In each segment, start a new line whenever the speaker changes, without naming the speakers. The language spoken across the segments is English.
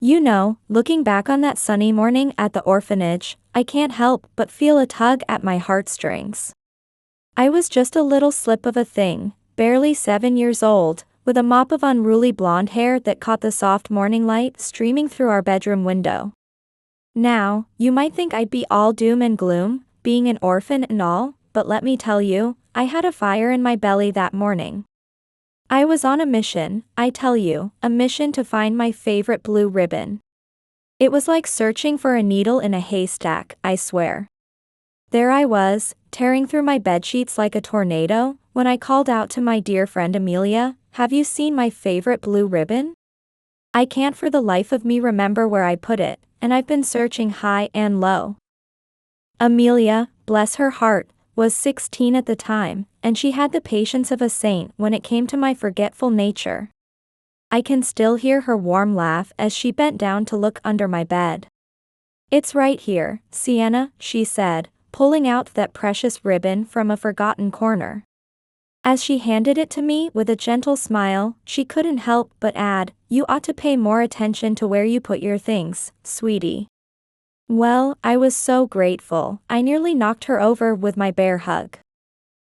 You know, looking back on that sunny morning at the orphanage, I can't help but feel a tug at my heartstrings. I was just a little slip of a thing, barely 7 years old, with a mop of unruly blonde hair that caught the soft morning light streaming through our bedroom window. Now, you might think I'd be all doom and gloom, being an orphan and all, but let me tell you, I had a fire in my belly that morning. I was on a mission, I tell you, a mission to find my favorite blue ribbon. It was like searching for a needle in a haystack, I swear. There I was, tearing through my bedsheets like a tornado, when I called out to my dear friend Amelia, "Have you seen my favorite blue ribbon?" I can't for the life of me remember where I put it, and I've been searching high and low. Amelia, bless her heart, was 16 at the time, and she had the patience of a saint when it came to my forgetful nature. I can still hear her warm laugh as she bent down to look under my bed. "It's right here, Sienna," she said, pulling out that precious ribbon from a forgotten corner. As she handed it to me with a gentle smile, she couldn't help but add, "You ought to pay more attention to where you put your things, sweetie." Well, I was so grateful, I nearly knocked her over with my bear hug.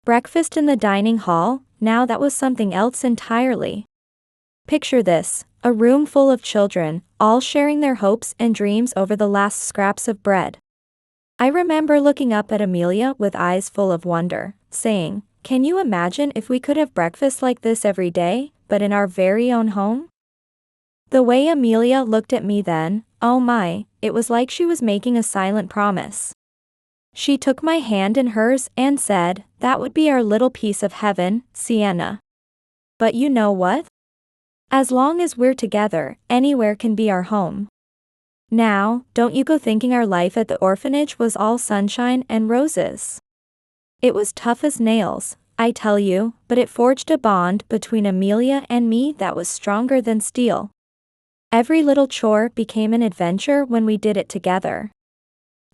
Breakfast in the dining hall, now that was something else entirely. Picture this, a room full of children, all sharing their hopes and dreams over the last scraps of bread. I remember looking up at Amelia with eyes full of wonder, saying, "Can you imagine if we could have breakfast like this every day, but in our very own home?" The way Amelia looked at me then, oh my, it was like she was making a silent promise. She took my hand in hers and said, "That would be our little piece of heaven, Sienna. But you know what? As long as we're together, anywhere can be our home." Now, don't you go thinking our life at the orphanage was all sunshine and roses. It was tough as nails, I tell you, but it forged a bond between Amelia and me that was stronger than steel. Every little chore became an adventure when we did it together.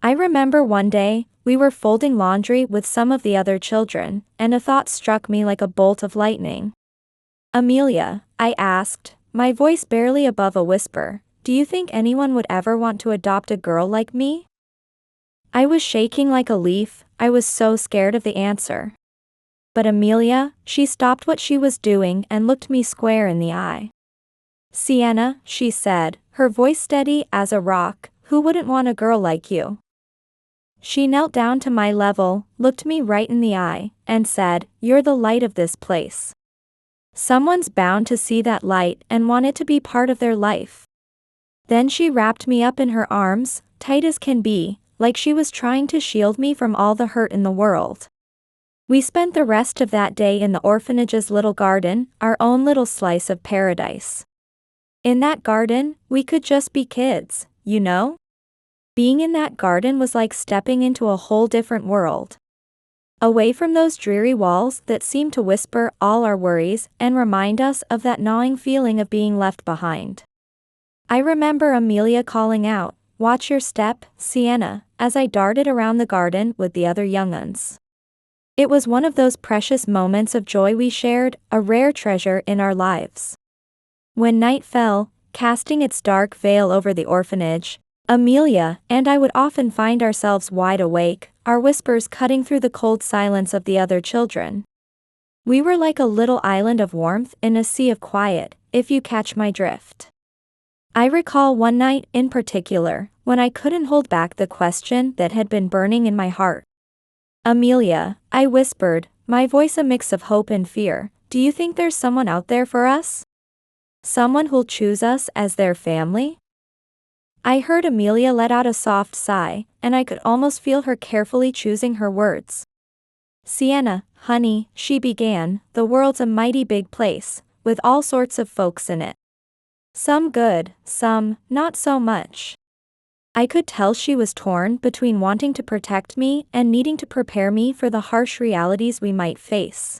I remember one day, we were folding laundry with some of the other children, and a thought struck me like a bolt of lightning. "Amelia," I asked, my voice barely above a whisper, "do you think anyone would ever want to adopt a girl like me?" I was shaking like a leaf, I was so scared of the answer. But Amelia, she stopped what she was doing and looked me square in the eye. "Sienna," she said, her voice steady as a rock, "who wouldn't want a girl like you?" She knelt down to my level, looked me right in the eye, and said, "You're the light of this place. Someone's bound to see that light and want it to be part of their life." Then she wrapped me up in her arms, tight as can be, like she was trying to shield me from all the hurt in the world. We spent the rest of that day in the orphanage's little garden, our own little slice of paradise. In that garden, we could just be kids, you know? Being in that garden was like stepping into a whole different world. Away from those dreary walls that seemed to whisper all our worries and remind us of that gnawing feeling of being left behind. I remember Amelia calling out, "Watch your step, Sienna," as I darted around the garden with the other young'uns. It was one of those precious moments of joy we shared, a rare treasure in our lives. When night fell, casting its dark veil over the orphanage, Amelia and I would often find ourselves wide awake, our whispers cutting through the cold silence of the other children. We were like a little island of warmth in a sea of quiet, if you catch my drift. I recall one night in particular, when I couldn't hold back the question that had been burning in my heart. "Amelia," I whispered, my voice a mix of hope and fear, "do you think there's someone out there for us? Someone who'll choose us as their family?" I heard Amelia let out a soft sigh, and I could almost feel her carefully choosing her words. "Sienna, honey," she began, "the world's a mighty big place, with all sorts of folks in it. Some good, some not so much." I could tell she was torn between wanting to protect me and needing to prepare me for the harsh realities we might face.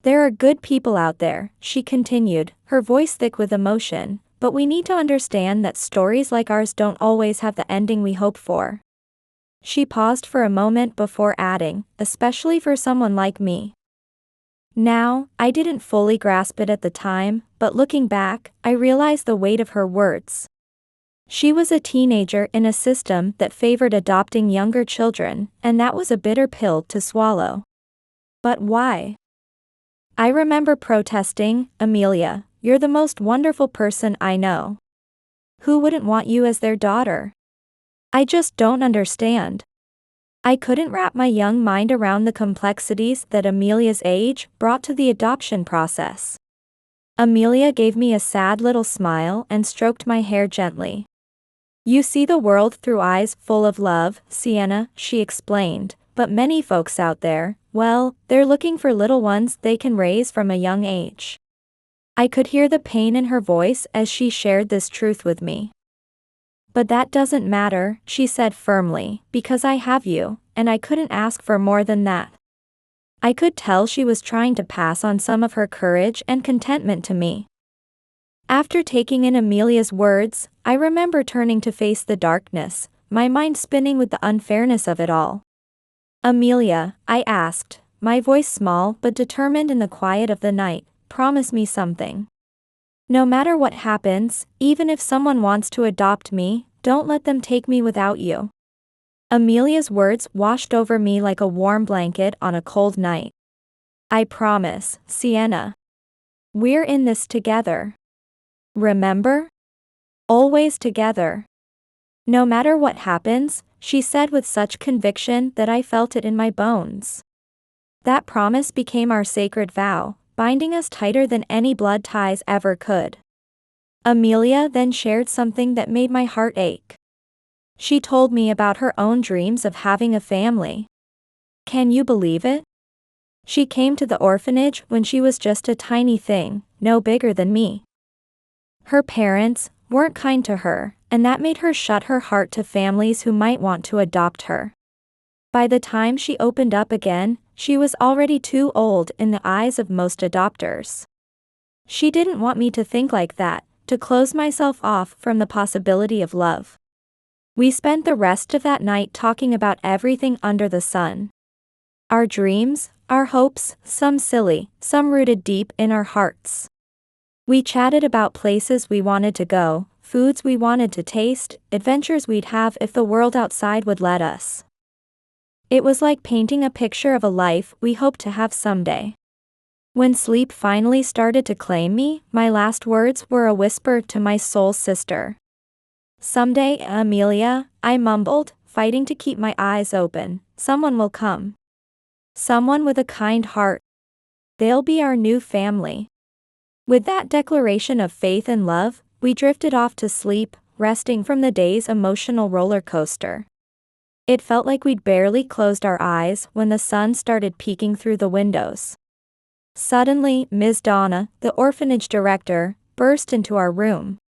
"There are good people out there," she continued, her voice thick with emotion, "but we need to understand that stories like ours don't always have the ending we hope for." She paused for a moment before adding, "especially for someone like me." Now, I didn't fully grasp it at the time, but looking back, I realized the weight of her words. She was a teenager in a system that favored adopting younger children, and that was a bitter pill to swallow. But why? I remember protesting, "Amelia, you're the most wonderful person I know. Who wouldn't want you as their daughter? I just don't understand." I couldn't wrap my young mind around the complexities that Amelia's age brought to the adoption process. Amelia gave me a sad little smile and stroked my hair gently. "You see the world through eyes full of love, Sienna," she explained, "but many folks out there, well, they're looking for little ones they can raise from a young age." I could hear the pain in her voice as she shared this truth with me. "But that doesn't matter," she said firmly, "because I have you, and I couldn't ask for more than that." I could tell she was trying to pass on some of her courage and contentment to me. After taking in Amelia's words, I remember turning to face the darkness, my mind spinning with the unfairness of it all. "Amelia," I asked, my voice small but determined in the quiet of the night, "promise me something. No matter what happens, even if someone wants to adopt me, don't let them take me without you." Amelia's words washed over me like a warm blanket on a cold night. "I promise, Sienna. We're in this together. Remember? Always together. No matter what happens," she said with such conviction that I felt it in my bones. That promise became our sacred vow, binding us tighter than any blood ties ever could. Amelia then shared something that made my heart ache. She told me about her own dreams of having a family. Can you believe it? She came to the orphanage when she was just a tiny thing, no bigger than me. Her parents weren't kind to her, and that made her shut her heart to families who might want to adopt her. By the time she opened up again, she was already too old in the eyes of most adopters. She didn't want me to think like that, to close myself off from the possibility of love. We spent the rest of that night talking about everything under the sun. Our dreams, our hopes, some silly, some rooted deep in our hearts. We chatted about places we wanted to go, foods we wanted to taste, adventures we'd have if the world outside would let us. It was like painting a picture of a life we hoped to have someday. When sleep finally started to claim me, my last words were a whisper to my soul sister. "Someday, Amelia," I mumbled, fighting to keep my eyes open, "someone will come. Someone with a kind heart. They'll be our new family." With that declaration of faith and love, we drifted off to sleep, resting from the day's emotional roller coaster. It felt like we'd barely closed our eyes when the sun started peeking through the windows. Suddenly, Ms. Donna, the orphanage director, burst into our room.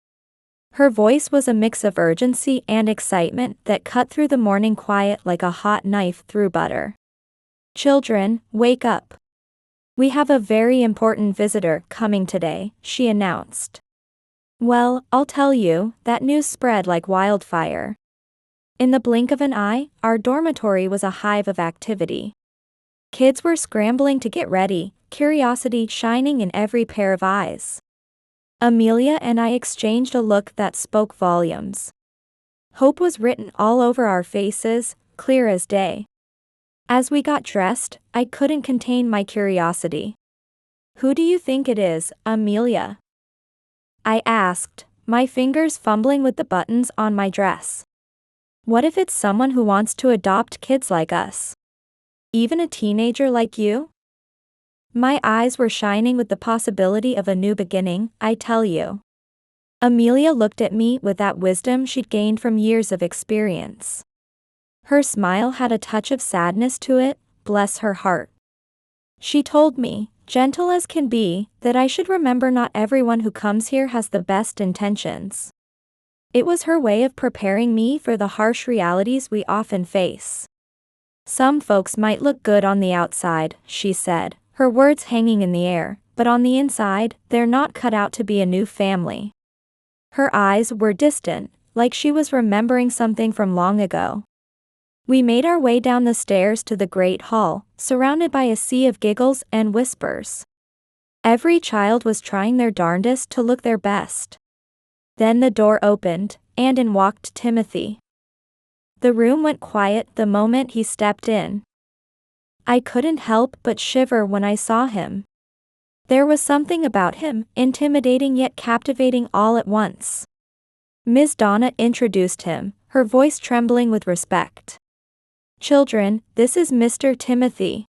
Her voice was a mix of urgency and excitement that cut through the morning quiet like a hot knife through butter. "Children, wake up. We have a very important visitor coming today," she announced. Well, I'll tell you, that news spread like wildfire. In the blink of an eye, our dormitory was a hive of activity. Kids were scrambling to get ready, curiosity shining in every pair of eyes. Amelia and I exchanged a look that spoke volumes. Hope was written all over our faces, clear as day. As we got dressed, I couldn't contain my curiosity. "Who do you think it is, Amelia?" I asked, my fingers fumbling with the buttons on my dress. "What if it's someone who wants to adopt kids like us? Even a teenager like you?" My eyes were shining with the possibility of a new beginning, I tell you. Amelia looked at me with that wisdom she'd gained from years of experience. Her smile had a touch of sadness to it, bless her heart. She told me, gentle as can be, that I should remember not everyone who comes here has the best intentions. It was her way of preparing me for the harsh realities we often face. "Some folks might look good on the outside," she said, her words hanging in the air, "but on the inside, they're not cut out to be a new family." Her eyes were distant, like she was remembering something from long ago. We made our way down the stairs to the great hall, surrounded by a sea of giggles and whispers. Every child was trying their darndest to look their best. Then the door opened, and in walked Timothy. The room went quiet the moment he stepped in. I couldn't help but shiver when I saw him. There was something about him, intimidating yet captivating all at once. Ms. Donna introduced him, her voice trembling with respect. "Children, this is Mr. Timothy.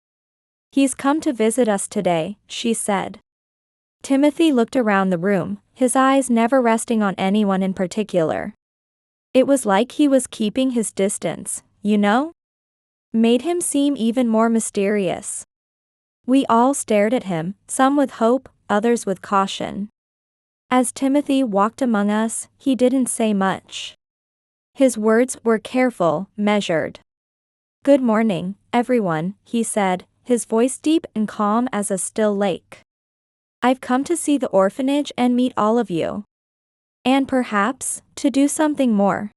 He's come to visit us today," she said. Timothy looked around the room, his eyes never resting on anyone in particular. It was like he was keeping his distance, you know? Made him seem even more mysterious. We all stared at him, some with hope, others with caution. As Timothy walked among us, he didn't say much. His words were careful, measured. "Good morning, everyone," he said, his voice deep and calm as a still lake. "I've come to see the orphanage and meet all of you. And perhaps, to do something more."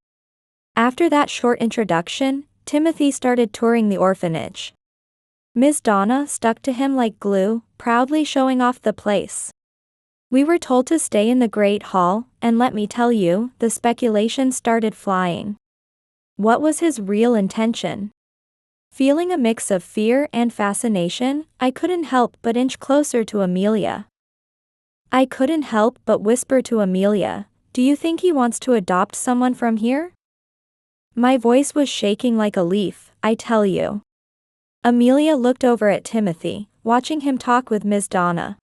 After that short introduction, Timothy started touring the orphanage. Ms. Donna stuck to him like glue, proudly showing off the place. We were told to stay in the Great Hall, and let me tell you, the speculation started flying. What was his real intention? Feeling a mix of fear and fascination, I couldn't help but inch closer to Amelia. I couldn't help but whisper to Amelia, "Do you think he wants to adopt someone from here?" My voice was shaking like a leaf, I tell you. Amelia looked over at Timothy, watching him talk with Ms. Donna.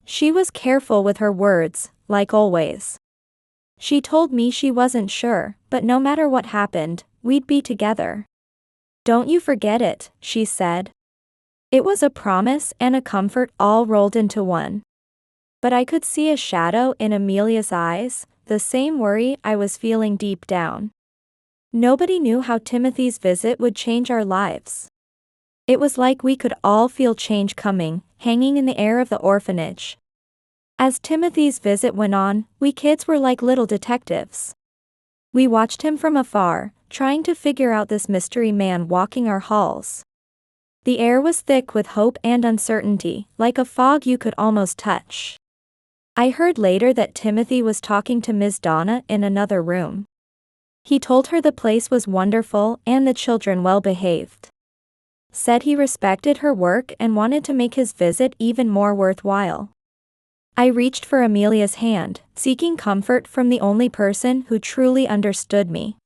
She was careful with her words, like always. She told me she wasn't sure, but no matter what happened, we'd be together. "Don't you forget it," she said. It was a promise and a comfort all rolled into one. But I could see a shadow in Amelia's eyes, the same worry I was feeling deep down. Nobody knew how Timothy's visit would change our lives. It was like we could all feel change coming, hanging in the air of the orphanage. As Timothy's visit went on, we kids were like little detectives. We watched him from afar, trying to figure out this mystery man walking our halls. The air was thick with hope and uncertainty, like a fog you could almost touch. I heard later that Timothy was talking to Ms. Donna in another room. He told her the place was wonderful and the children well behaved. Said he respected her work and wanted to make his visit even more worthwhile. I reached for Amelia's hand, seeking comfort from the only person who truly understood me.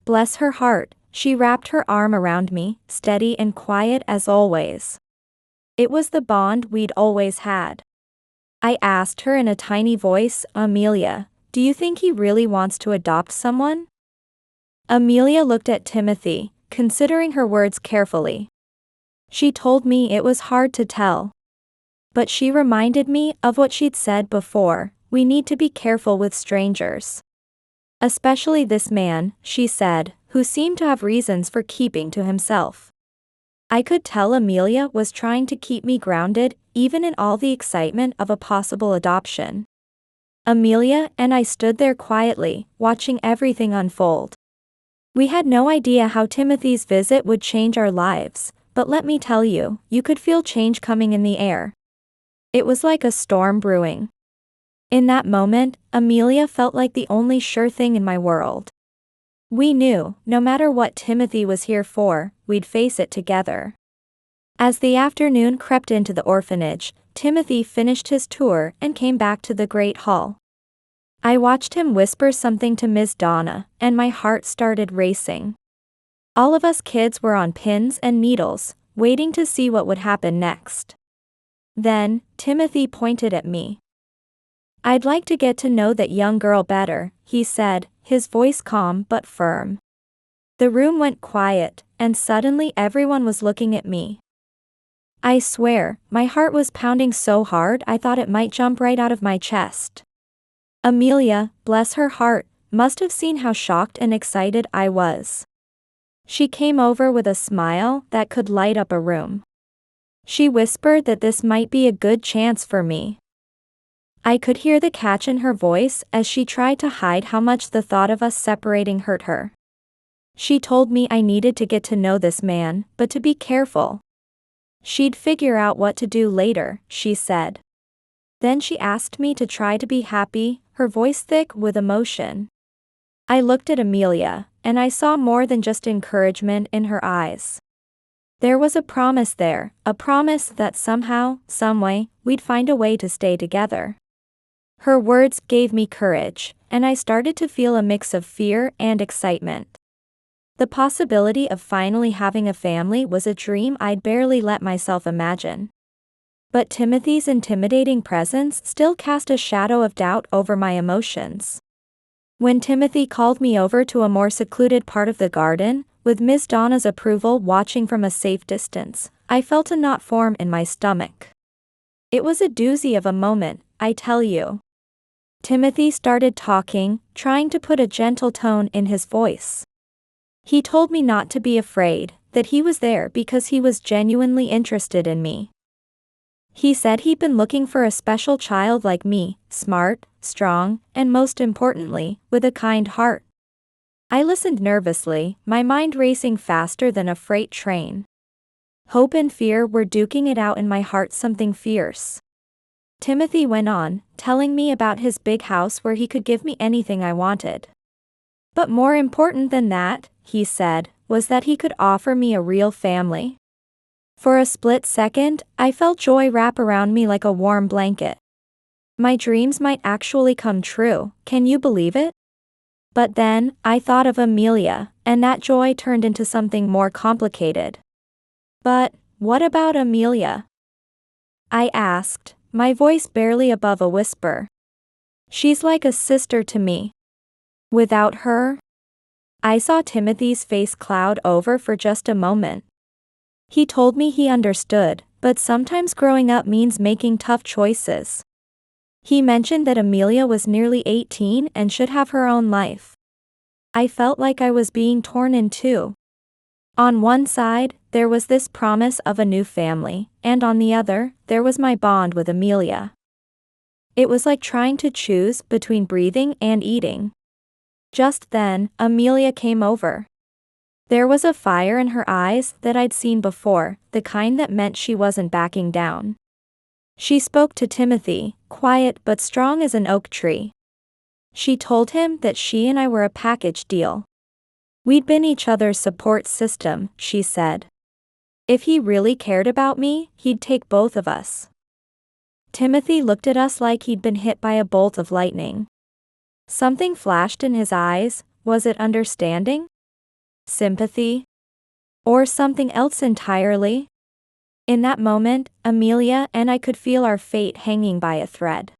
Bless her heart, she wrapped her arm around me, steady and quiet as always. It was the bond we'd always had. I asked her in a tiny voice, "Amelia, do you think he really wants to adopt someone?" Amelia looked at Timothy, considering her words carefully. She told me it was hard to tell. But she reminded me of what she'd said before, we need to be careful with strangers. Especially this man, she said, who seemed to have reasons for keeping to himself. I could tell Amelia was trying to keep me grounded, even in all the excitement of a possible adoption. Amelia and I stood there quietly, watching everything unfold. We had no idea how Timothy's visit would change our lives, but let me tell you, you could feel change coming in the air. It was like a storm brewing. In that moment, Amelia felt like the only sure thing in my world. We knew, no matter what Timothy was here for, we'd face it together. As the afternoon crept into the orphanage, Timothy finished his tour and came back to the Great Hall. I watched him whisper something to Ms. Donna, and my heart started racing. All of us kids were on pins and needles, waiting to see what would happen next. Then, Timothy pointed at me. "I'd like to get to know that young girl better," he said, his voice calm but firm. The room went quiet, and suddenly everyone was looking at me. I swear, my heart was pounding so hard I thought it might jump right out of my chest. Amelia, bless her heart, must have seen how shocked and excited I was. She came over with a smile that could light up a room. She whispered that this might be a good chance for me. I could hear the catch in her voice as she tried to hide how much the thought of us separating hurt her. She told me I needed to get to know this man, but to be careful. She'd figure out what to do later, she said. Then she asked me to try to be happy, her voice thick with emotion. I looked at Amelia, and I saw more than just encouragement in her eyes. There was a promise there, a promise that somehow, someway, we'd find a way to stay together. Her words gave me courage, and I started to feel a mix of fear and excitement. The possibility of finally having a family was a dream I'd barely let myself imagine. But Timothy's intimidating presence still cast a shadow of doubt over my emotions. When Timothy called me over to a more secluded part of the garden, with Miss Donna's approval watching from a safe distance, I felt a knot form in my stomach. It was a doozy of a moment, I tell you. Timothy started talking, trying to put a gentle tone in his voice. He told me not to be afraid, that he was there because he was genuinely interested in me. He said he'd been looking for a special child like me, smart, strong, and most importantly, with a kind heart. I listened nervously, my mind racing faster than a freight train. Hope and fear were duking it out in my heart, something fierce. Timothy went on, telling me about his big house where he could give me anything I wanted. But more important than that, he said, was that he could offer me a real family. For a split second, I felt joy wrap around me like a warm blanket. My dreams might actually come true, can you believe it? But then, I thought of Amelia, and that joy turned into something more complicated. But, what about Amelia? I asked, my voice barely above a whisper. She's like a sister to me. Without her? I saw Timothy's face cloud over for just a moment. He told me he understood, but sometimes growing up means making tough choices. He mentioned that Amelia was nearly 18 and should have her own life. I felt like I was being torn in two. On one side, there was this promise of a new family, and on the other, there was my bond with Amelia. It was like trying to choose between breathing and eating. Just then, Amelia came over. There was a fire in her eyes that I'd seen before, the kind that meant she wasn't backing down. She spoke to Timothy, quiet but strong as an oak tree. She told him that she and I were a package deal. We'd been each other's support system, she said. If he really cared about me, he'd take both of us. Timothy looked at us like he'd been hit by a bolt of lightning. Something flashed in his eyes. Was it understanding? Sympathy? Or something else entirely? In that moment, Amelia and I could feel our fate hanging by a thread.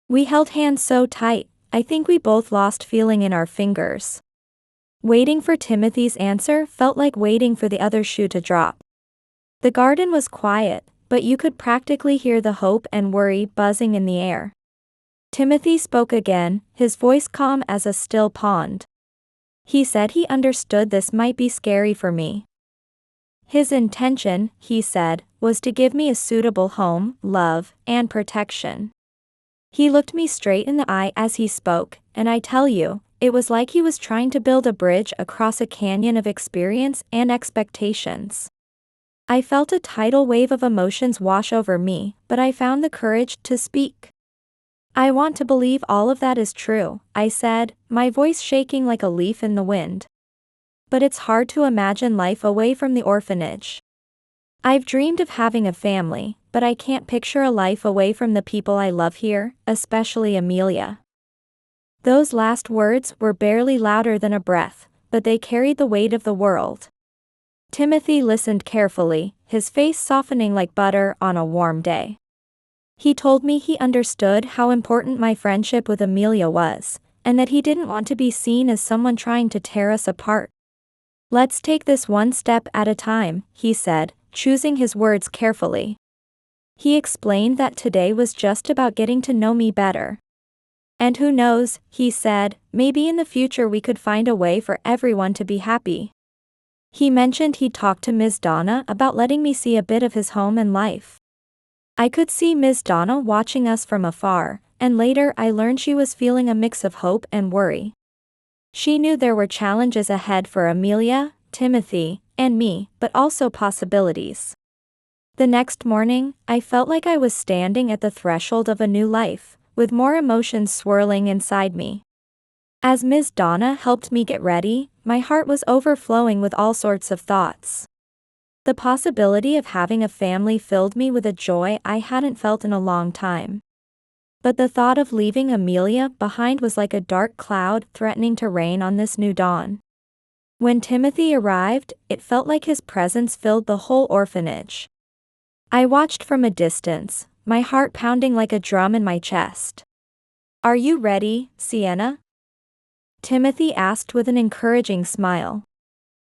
We held hands so tight, I think we both lost feeling in our fingers. Waiting for Timothy's answer felt like waiting for the other shoe to drop. The garden was quiet, but you could practically hear the hope and worry buzzing in the air. Timothy spoke again, his voice calm as a still pond. He said he understood this might be scary for me. His intention, he said, was to give me a suitable home, love, and protection. He looked me straight in the eye as he spoke, and I tell you, it was like he was trying to build a bridge across a canyon of experience and expectations. I felt a tidal wave of emotions wash over me, but I found the courage to speak. I want to believe all of that is true, I said, my voice shaking like a leaf in the wind. But it's hard to imagine life away from the orphanage. I've dreamed of having a family, but I can't picture a life away from the people I love here, especially Amelia. Those last words were barely louder than a breath, but they carried the weight of the world. Timothy listened carefully, his face softening like butter on a warm day. He told me he understood how important my friendship with Amelia was, and that he didn't want to be seen as someone trying to tear us apart. Let's take this one step at a time, he said, choosing his words carefully. He explained that today was just about getting to know me better. And who knows, he said, maybe in the future we could find a way for everyone to be happy. He mentioned he'd talked to Ms. Donna about letting me see a bit of his home and life. I could see Ms. Donna watching us from afar, and later I learned she was feeling a mix of hope and worry. She knew there were challenges ahead for Amelia, Timothy, and me, but also possibilities. The next morning, I felt like I was standing at the threshold of a new life, with more emotions swirling inside me. As Ms. Donna helped me get ready, my heart was overflowing with all sorts of thoughts. The possibility of having a family filled me with a joy I hadn't felt in a long time. But the thought of leaving Amelia behind was like a dark cloud threatening to rain on this new dawn. When Timothy arrived, it felt like his presence filled the whole orphanage. I watched from a distance, my heart pounding like a drum in my chest. "Are you ready, Sienna?" Timothy asked with an encouraging smile.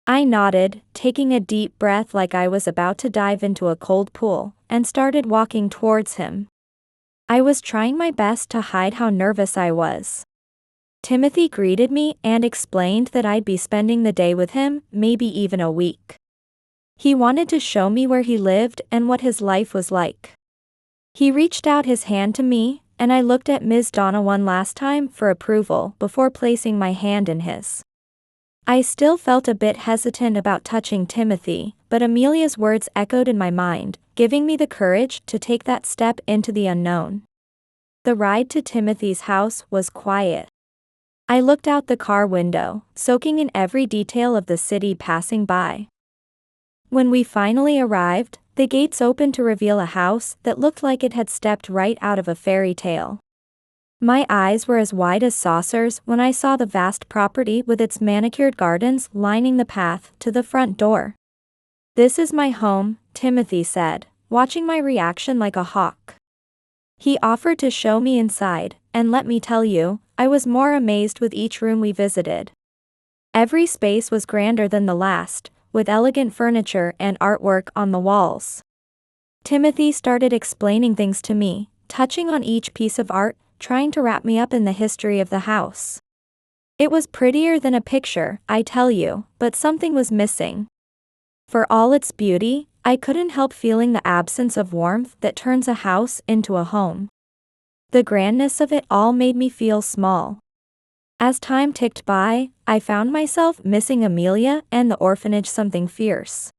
I nodded, taking a deep breath like I was about to dive into a cold pool, and started walking towards him. I was trying my best to hide how nervous I was. Timothy greeted me and explained that I'd be spending the day with him, maybe even a week. He wanted to show me where he lived and what his life was like. He reached out his hand to me, and I looked at Ms. Donna one last time for approval before placing my hand in his. I still felt a bit hesitant about touching Timothy, but Amelia's words echoed in my mind, giving me the courage to take that step into the unknown. The ride to Timothy's house was quiet. I looked out the car window, soaking in every detail of the city passing by. When we finally arrived, the gates opened to reveal a house that looked like it had stepped right out of a fairy tale. My eyes were as wide as saucers when I saw the vast property with its manicured gardens lining the path to the front door. "This is my home," Timothy said, watching my reaction like a hawk. He offered to show me inside, and let me tell you, I was more amazed with each room we visited. Every space was grander than the last, with elegant furniture and artwork on the walls. Timothy started explaining things to me, touching on each piece of art, trying to wrap me up in the history of the house. It was prettier than a picture, I tell you, but something was missing. For all its beauty, I couldn't help feeling the absence of warmth that turns a house into a home. The grandness of it all made me feel small. As time ticked by, I found myself missing Amelia and the orphanage something fierce.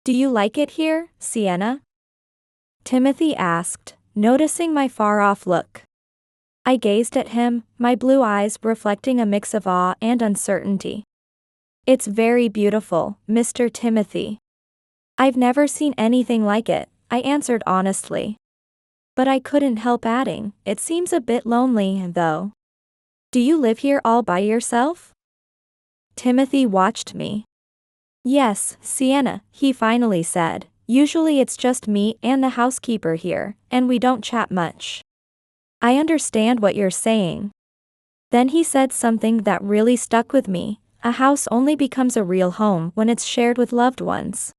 "Do you like it here, Sienna?" Timothy asked, noticing my far-off look. I gazed at him, my blue eyes reflecting a mix of awe and uncertainty. "It's very beautiful, Mr. Timothy. I've never seen anything like it," I answered honestly. But I couldn't help adding, "It seems a bit lonely, though. Do you live here all by yourself?" Timothy watched me. "Yes, Sienna," he finally said. "Usually it's just me and the housekeeper here, and we don't chat much." "I understand what you're saying." Then he said something that really stuck with me: "A house only becomes a real home when it's shared with loved ones."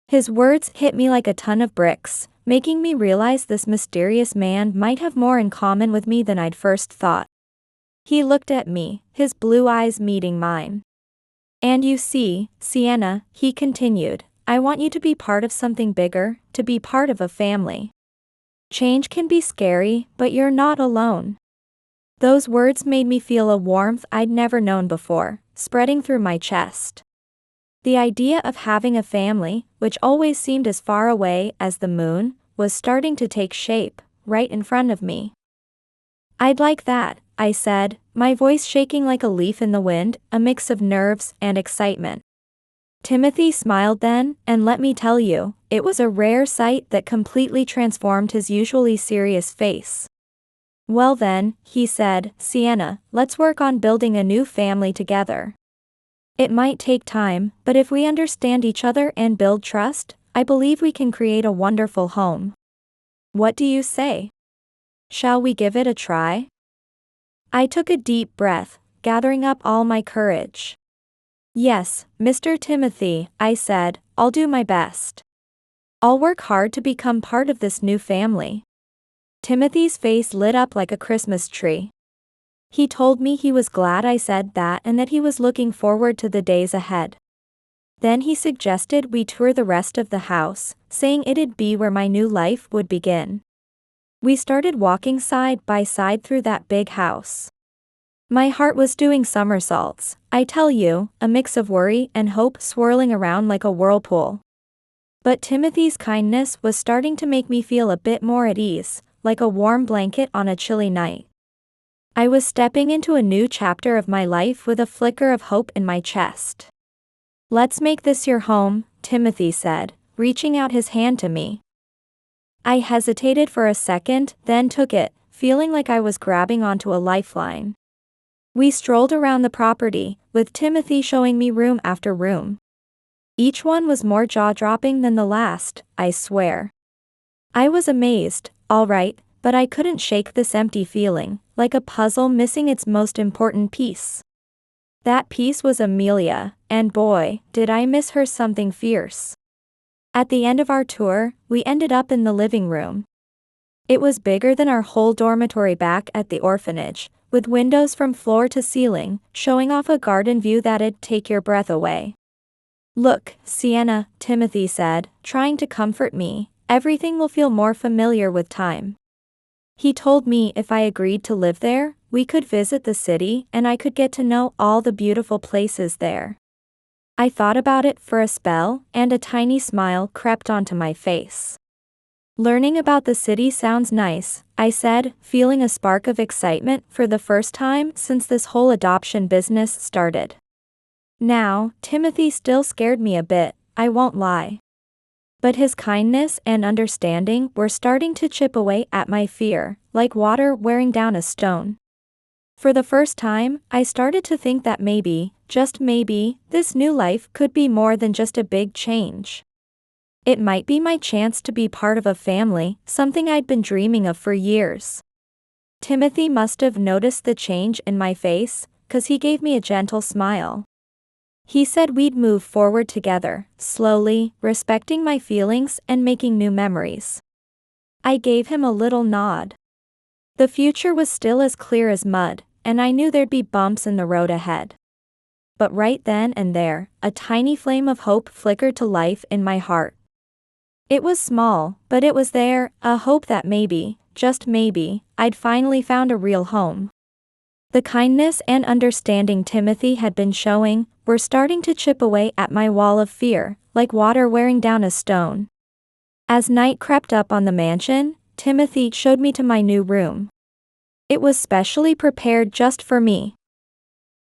His words hit me like a ton of bricks, making me realize this mysterious man might have more in common with me than I'd first thought. He looked at me, his blue eyes meeting mine. "And you see, Sienna," he continued, "I want you to be part of something bigger, to be part of a family. Change can be scary, but you're not alone." Those words made me feel a warmth I'd never known before, spreading through my chest. The idea of having a family, which always seemed as far away as the moon, was starting to take shape, right in front of me. "I'd like that," I said, my voice shaking like a leaf in the wind, a mix of nerves and excitement. Timothy smiled then, and let me tell you, it was a rare sight that completely transformed his usually serious face. "Well then," he said, "Sienna, let's work on building a new family together. It might take time, but if we understand each other and build trust, I believe we can create a wonderful home. What do you say? Shall we give it a try?" I took a deep breath, gathering up all my courage. "Yes, Mr. Timothy," I said, "I'll do my best. I'll work hard to become part of this new family." Timothy's face lit up like a Christmas tree. He told me he was glad I said that and that he was looking forward to the days ahead. Then he suggested we tour the rest of the house, saying it'd be where my new life would begin. We started walking side by side through that big house. My heart was doing somersaults, I tell you, a mix of worry and hope swirling around like a whirlpool. But Timothy's kindness was starting to make me feel a bit more at ease, like a warm blanket on a chilly night. I was stepping into a new chapter of my life with a flicker of hope in my chest. "Let's make this your home," Timothy said, reaching out his hand to me. I hesitated for a second, then took it, feeling like I was grabbing onto a lifeline. We strolled around the property, with Timothy showing me room after room. Each one was more jaw-dropping than the last, I swear. I was amazed, all right, but I couldn't shake this empty feeling, like a puzzle missing its most important piece. That piece was Amelia, and boy, did I miss her something fierce. At the end of our tour, we ended up in the living room. It was bigger than our whole dormitory back at the orphanage, with windows from floor to ceiling, showing off a garden view that'd take your breath away. "Look, Sienna," Timothy said, trying to comfort me, "everything will feel more familiar with time." He told me if I agreed to live there, we could visit the city and I could get to know all the beautiful places there. I thought about it for a spell, and a tiny smile crept onto my face. "Learning about the city sounds nice," I said, feeling a spark of excitement for the first time since this whole adoption business started. Now, Timothy still scared me a bit, I won't lie. But his kindness and understanding were starting to chip away at my fear, like water wearing down a stone. For the first time, I started to think that maybe, just maybe, this new life could be more than just a big change. It might be my chance to be part of a family, something I'd been dreaming of for years. Timothy must have noticed the change in my face, 'cause he gave me a gentle smile. He said we'd move forward together, slowly, respecting my feelings and making new memories. I gave him a little nod. The future was still as clear as mud, and I knew there'd be bumps in the road ahead. But right then and there, a tiny flame of hope flickered to life in my heart. It was small, but it was there, a hope that maybe, just maybe, I'd finally found a real home. The kindness and understanding Timothy had been showing were starting to chip away at my wall of fear, like water wearing down a stone. As night crept up on the mansion, Timothy showed me to my new room. It was specially prepared just for me.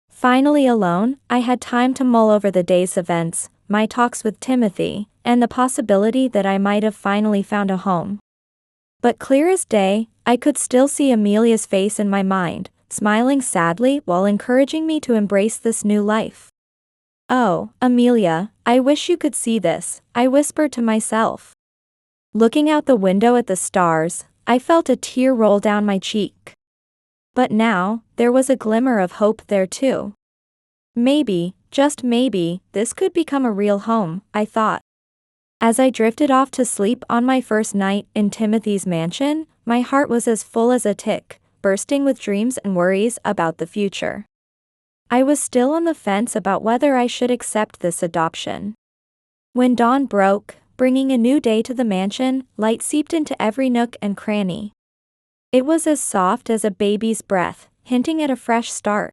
Finally alone, I had time to mull over the day's events, my talks with Timothy, and the possibility that I might have finally found a home. But clear as day, I could still see Amelia's face in my mind, smiling sadly while encouraging me to embrace this new life. "Oh, Amelia, I wish you could see this," I whispered to myself. Looking out the window at the stars, I felt a tear roll down my cheek. But now, there was a glimmer of hope there too. Maybe, just maybe, this could become a real home, I thought. As I drifted off to sleep on my first night in Timothy's mansion, my heart was as full as a tick, bursting with dreams and worries about the future. I was still on the fence about whether I should accept this adoption. When dawn broke, bringing a new day to the mansion, light seeped into every nook and cranny. It was as soft as a baby's breath, hinting at a fresh start.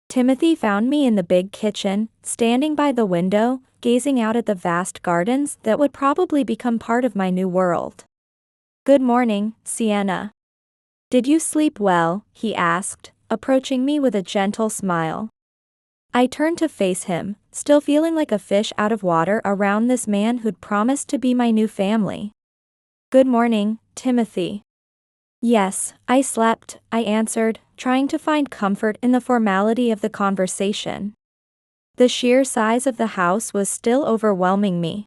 Timothy found me in the big kitchen, standing by the window, gazing out at the vast gardens that would probably become part of my new world. "Good morning, Sienna. Did you sleep well?" he asked, approaching me with a gentle smile. I turned to face him, still feeling like a fish out of water around this man who'd promised to be my new family. "Good morning, Timothy." "Yes, I slept," I answered, trying to find comfort in the formality of the conversation. The sheer size of the house was still overwhelming me.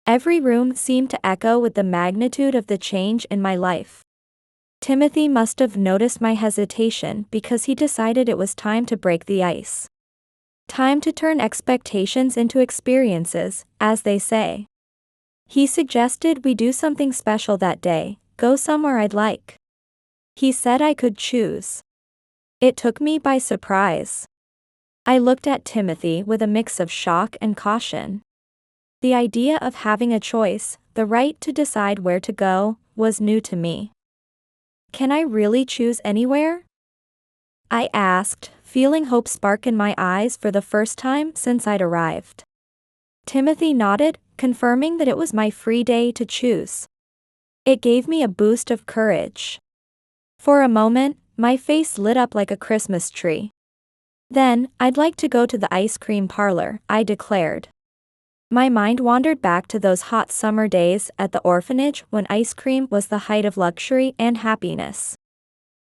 Every room seemed to echo with the magnitude of the change in my life. Timothy must have noticed my hesitation because he decided it was time to break the ice. Time to turn expectations into experiences, as they say. He suggested we do something special that day, go somewhere I'd like. He said I could choose. It took me by surprise. I looked at Timothy with a mix of shock and caution. The idea of having a choice, the right to decide where to go, was new to me. "Can I really choose anywhere?" I asked, feeling hope spark in my eyes for the first time since I'd arrived. Timothy nodded, confirming that it was my free day to choose. It gave me a boost of courage. For a moment, my face lit up like a Christmas tree. Then, I'd like to go to the ice cream parlor, I declared. My mind wandered back to those hot summer days at the orphanage when ice cream was the height of luxury and happiness.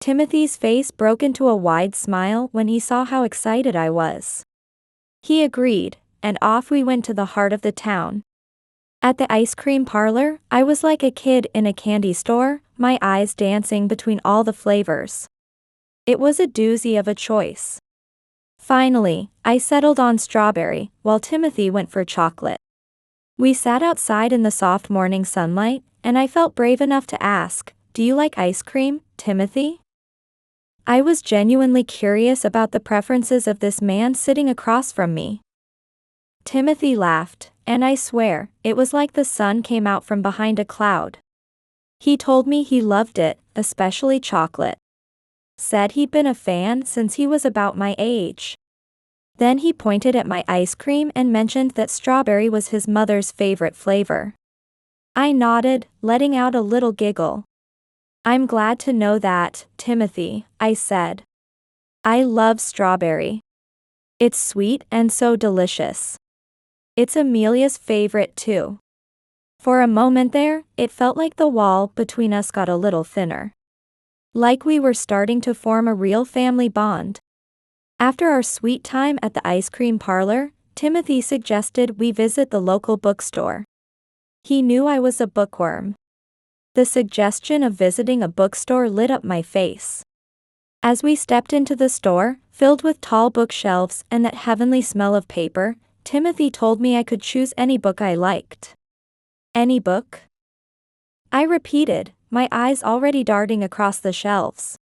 Timothy's face broke into a wide smile when he saw how excited I was. He agreed, and off we went to the heart of the town. At the ice cream parlor, I was like a kid in a candy store, my eyes dancing between all the flavors. It was a doozy of a choice. Finally, I settled on strawberry, while Timothy went for chocolate. We sat outside in the soft morning sunlight, and I felt brave enough to ask, "Do you like ice cream, Timothy?" I was genuinely curious about the preferences of this man sitting across from me. Timothy laughed, and I swear, it was like the sun came out from behind a cloud. He told me he loved it, especially chocolate. Said he'd been a fan since he was about my age. Then he pointed at my ice cream and mentioned that strawberry was his mother's favorite flavor. I nodded, letting out a little giggle. "I'm glad to know that, Timothy," I said. "I love strawberry. It's sweet and so delicious. It's Amelia's favorite too." For a moment there, it felt like the wall between us got a little thinner. Like we were starting to form a real family bond. After our sweet time at the ice cream parlor, Timothy suggested we visit the local bookstore. He knew I was a bookworm. The suggestion of visiting a bookstore lit up my face. As we stepped into the store, filled with tall bookshelves and that heavenly smell of paper, Timothy told me I could choose any book I liked. Any book? I repeated, my eyes already darting across the shelves.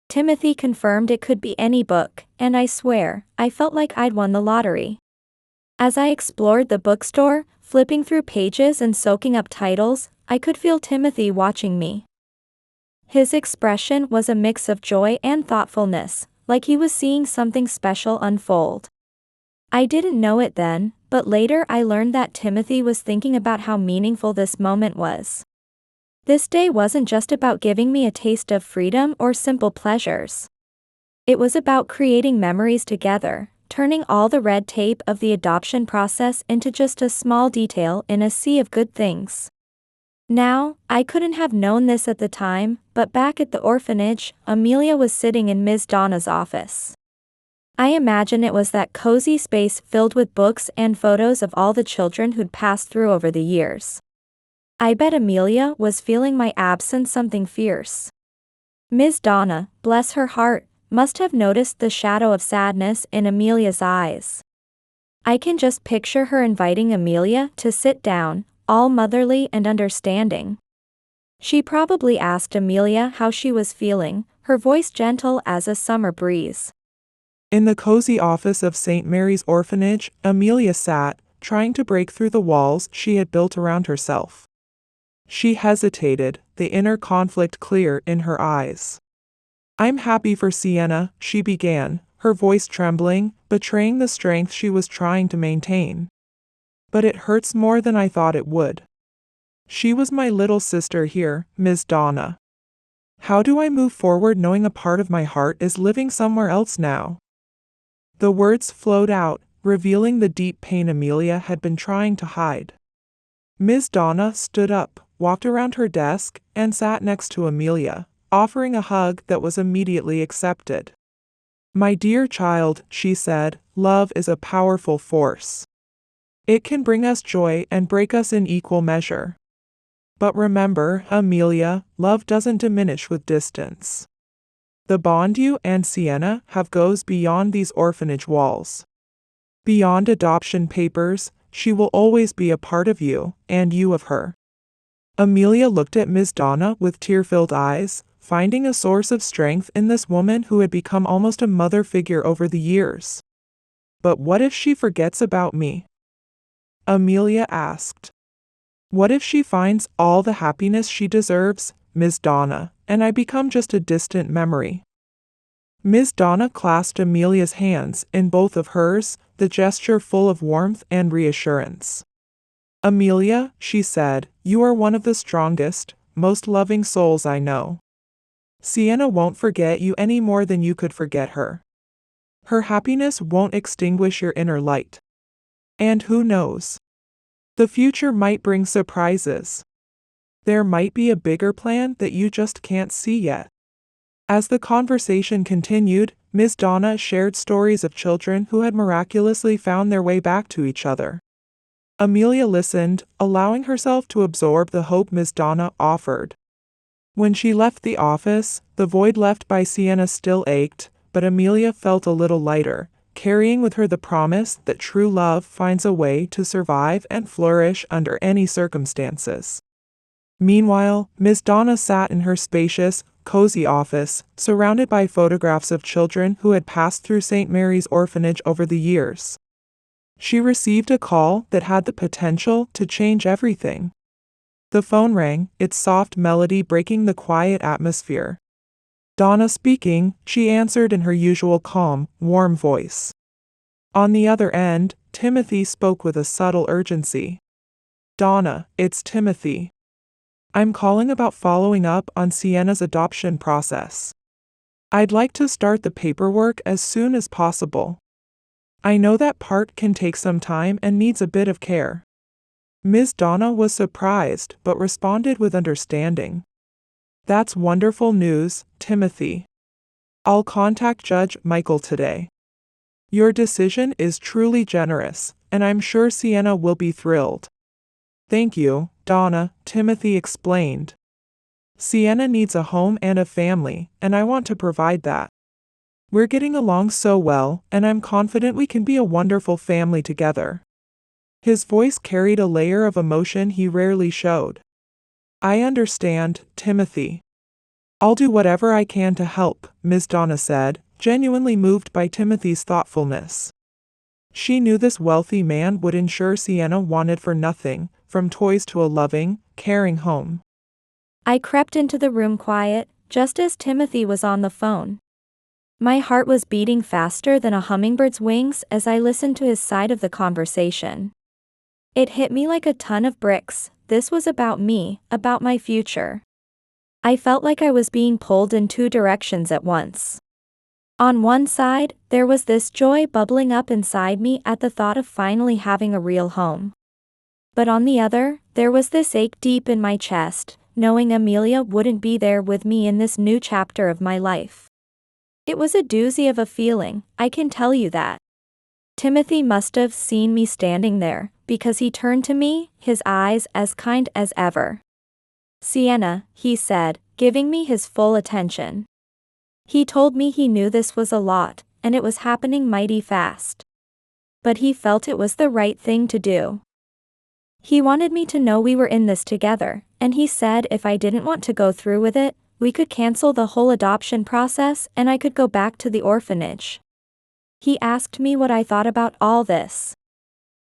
Timothy confirmed it could be any book, and I swear, I felt like I'd won the lottery. As I explored the bookstore, flipping through pages and soaking up titles, I could feel Timothy watching me. His expression was a mix of joy and thoughtfulness, like he was seeing something special unfold. I didn't know it then, but later I learned that Timothy was thinking about how meaningful this moment was. This day wasn't just about giving me a taste of freedom or simple pleasures. It was about creating memories together, turning all the red tape of the adoption process into just a small detail in a sea of good things. Now, I couldn't have known this at the time, but back at the orphanage, Amelia was sitting in Ms. Donna's office. I imagine it was that cozy space filled with books and photos of all the children who'd passed through over the years. I bet Amelia was feeling my absence something fierce. Ms. Donna, bless her heart, must have noticed the shadow of sadness in Amelia's eyes. I can just picture her inviting Amelia to sit down, all motherly and understanding. She probably asked Amelia how she was feeling, her voice gentle as a summer breeze.
In the cozy office of St. Mary's Orphanage, Amelia sat, trying to break through the walls she had built around herself. She hesitated, the inner conflict clear in her eyes. "I'm happy for Sienna," she began, her voice trembling, betraying the strength she was trying to maintain. "But it hurts more than I thought it would. She was my little sister here, Ms. Donna. How do I move forward knowing a part of my heart is living somewhere else now?" The words flowed out, revealing the deep pain Amelia had been trying to hide. Ms. Donna stood up, walked around her desk, and sat next to Amelia, offering a hug that was immediately accepted. "My dear child," she said, "love is a powerful force. It can bring us joy and break us in equal measure. But remember, Amelia, love doesn't diminish with distance. The bond you and Sienna have goes beyond these orphanage walls. Beyond adoption papers, she will always be a part of you, and you of her." Amelia looked at Ms. Donna with tear-filled eyes, finding a source of strength in this woman who had become almost a mother figure over the years. "But what if she forgets about me?" Amelia asked. "What if she finds all the happiness she deserves, Ms. Donna, and I become just a distant memory?" Ms. Donna clasped Amelia's hands in both of hers, the gesture full of warmth and reassurance. "Amelia," she said, "you are one of the strongest, most loving souls I know. Sienna won't forget you any more than you could forget her. Her happiness won't extinguish your inner light. And who knows? The future might bring surprises. There might be a bigger plan that you just can't see yet. As the conversation continued, Miss Donna shared stories of children who had miraculously found their way back to each other. Amelia listened, allowing herself to absorb the hope Miss Donna offered. When she left the office, the void left by Sienna still ached, but Amelia felt a little lighter, carrying with her the promise that true love finds a way to survive and flourish under any circumstances. Meanwhile, Miss Donna sat in her spacious, cozy office, surrounded by photographs of children who had passed through St. Mary's Orphanage over the years. She received a call that had the potential to change everything. The phone rang, its soft melody breaking the quiet atmosphere. Donna speaking, she answered in her usual calm, warm voice. On the other end, Timothy spoke with a subtle urgency. Donna, it's Timothy. I'm calling about following up on Sienna's adoption process. I'd like to start the paperwork as soon as possible. I know that part can take some time and needs a bit of care. Ms. Donna was surprised but responded with understanding. That's wonderful news, Timothy. I'll contact Judge Michael today. Your decision is truly generous, and I'm sure Sienna will be thrilled. Thank you, Donna, Timothy explained. Sienna needs a home and a family, and I want to provide that. We're getting along so well, and I'm confident we can be a wonderful family together. His voice carried a layer of emotion he rarely showed. I understand, Timothy. I'll do whatever I can to help, Ms. Donna said, genuinely moved by Timothy's thoughtfulness. She knew this wealthy man would ensure Sienna wanted for nothing, from toys to a loving, caring home.
I crept into the room quiet, just as Timothy was on the phone. My heart was beating faster than a hummingbird's wings as I listened to his side of the conversation. It hit me like a ton of bricks. This was about me, about my future. I felt like I was being pulled in two directions at once. On one side, there was this joy bubbling up inside me at the thought of finally having a real home. But on the other, there was this ache deep in my chest, knowing Amelia wouldn't be there with me in this new chapter of my life. It was a doozy of a feeling, I can tell you that. Timothy must have seen me standing there, because he turned to me, his eyes as kind as ever. Sienna, he said, giving me his full attention. He told me he knew this was a lot, and it was happening mighty fast. But he felt it was the right thing to do. He wanted me to know we were in this together, and he said if I didn't want to go through with it, we could cancel the whole adoption process and I could go back to the orphanage. He asked me what I thought about all this.